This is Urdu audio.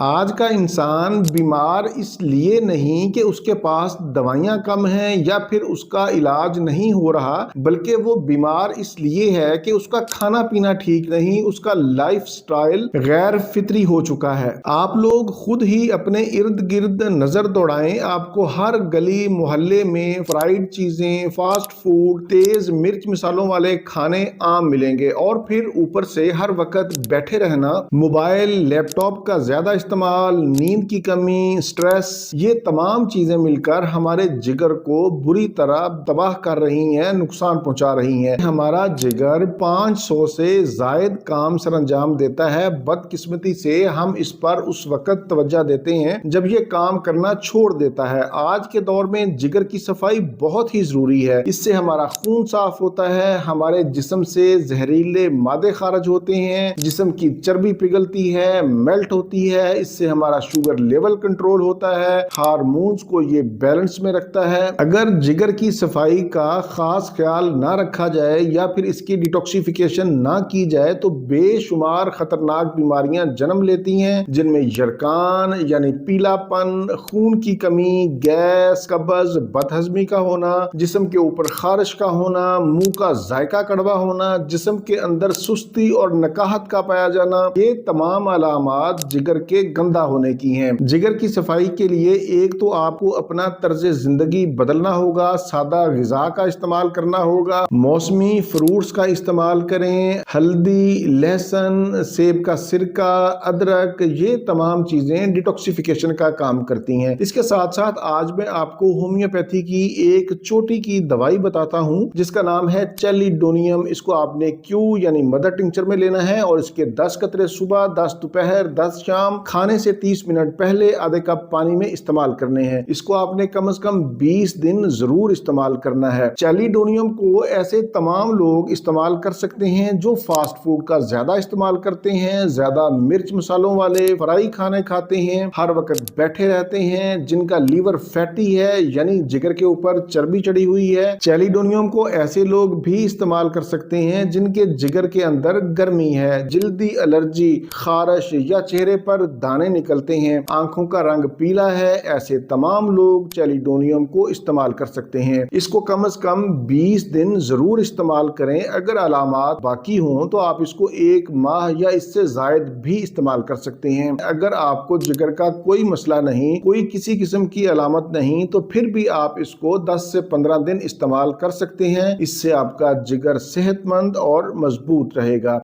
آج کا انسان بیمار اس لیے نہیں کہ اس کے پاس دوائیاں کم ہیں یا پھر اس کا علاج نہیں ہو رہا، بلکہ وہ بیمار اس لیے ہے کہ اس کا کھانا پینا ٹھیک نہیں، اس کا لائف سٹائل غیر فطری ہو چکا ہے۔ آپ لوگ خود ہی اپنے ارد گرد نظر دوڑائیں، آپ کو ہر گلی محلے میں فرائیڈ چیزیں، فاسٹ فوڈ، تیز مرچ مسالوں والے کھانے عام ملیں گے، اور پھر اوپر سے ہر وقت بیٹھے رہنا، موبائل، لیپ ٹاپ کا زیادہ استعمال، نیند کی کمی، سٹریس، یہ تمام چیزیں مل کر ہمارے جگر کو بری طرح تباہ کر رہی ہیں، نقصان پہنچا رہی ہیں۔ ہمارا جگر 500 سے زائد کام سر انجام دیتا ہے۔ بدقسمتی سے ہم اس پر اس وقت توجہ دیتے ہیں جب یہ کام کرنا چھوڑ دیتا ہے۔ آج کے دور میں جگر کی صفائی بہت ہی ضروری ہے۔ اس سے ہمارا خون صاف ہوتا ہے، ہمارے جسم سے زہریلے مادے خارج ہوتے ہیں، جسم کی چربی پگھلتی ہے، میلٹ ہوتی ہے، اس سے ہمارا شوگر لیول کنٹرول ہوتا ہے، ہارمونز کو یہ بیلنس میں رکھتا ہے۔ اگر جگر کی صفائی کا خاص خیال نہ رکھا جائے یا پھر اس کی ڈیٹاکسیفیکیشن نہ کی جائے تو بے شمار خطرناک بیماریاں جنم لیتی ہیں، جن میں یرقان یعنی پیلا پن، خون کی کمی، گیس، قبض، بد ہضمی کا ہونا، جسم کے اوپر خارش کا ہونا، منہ کا ذائقہ کڑوا ہونا، جسم کے اندر سستی اور نکاہت کا پایا جانا، یہ تمام علامات جگر کے گندا ہونے کی ہیں۔ جگر کی صفائی کے لیے ایک تو آپ کو اپنا طرز زندگی بدلنا ہوگا، سادہ غذا کا استعمال کرنا ہوگا، موسمی فروٹس کا استعمال کریں، ہلدی، لہسن، سیب کا سرکہ، ادرک، یہ تمام چیزیں ڈیٹاکسیفیکیشن کا کام کرتی ہیں۔ اس کے ساتھ ساتھ آج میں آپ کو ہومیوپیتھی کی ایک چوٹی کی دوائی بتاتا ہوں جس کا نام ہے چیلیڈونیم۔ اس کو آپ نے کیو یعنی مدر ٹنکچر میں لینا ہے اور اس کے 10 قطرے صبح، 10 دوپہر، 10 شام، کھانے سے 30 منٹ پہلے آدھے کپ پانی میں استعمال کرنے ہیں۔ اس کو آپ نے کم از کم 20 دن ضرور استعمال کرنا ہے۔ چیلیڈونیم کو ایسے تمام لوگ استعمال کر سکتے ہیں جو فاسٹ فوڈ کا زیادہ استعمال کرتے ہیں، زیادہ مرچ مسالوں والے فرائی کھانے کھاتے ہیں، ہر وقت بیٹھے رہتے ہیں، جن کا لیور فیٹی ہے یعنی جگر کے اوپر چربی چڑھی ہوئی ہے۔ چیلیڈونیم کو ایسے لوگ بھی استعمال کر سکتے ہیں جن کے جگر کے اندر گرمی ہے، جلدی الرجی، خارش یا چہرے پر دانے نکلتے ہیں، آنکھوں کا رنگ پیلا ہے، ایسے تمام لوگ چیلیڈونیم کو استعمال کر سکتے ہیں۔ اس کو کم از کم 20 دن ضرور استعمال کریں۔ اگر علامات باقی ہوں تو آپ اس کو 1 ماہ یا اس سے زائد بھی استعمال کر سکتے ہیں۔ اگر آپ کو جگر کا کوئی مسئلہ نہیں، کوئی کسی قسم کی علامت نہیں، تو پھر بھی آپ اس کو 10 سے 15 دن استعمال کر سکتے ہیں۔ اس سے آپ کا جگر صحت مند اور مضبوط رہے گا۔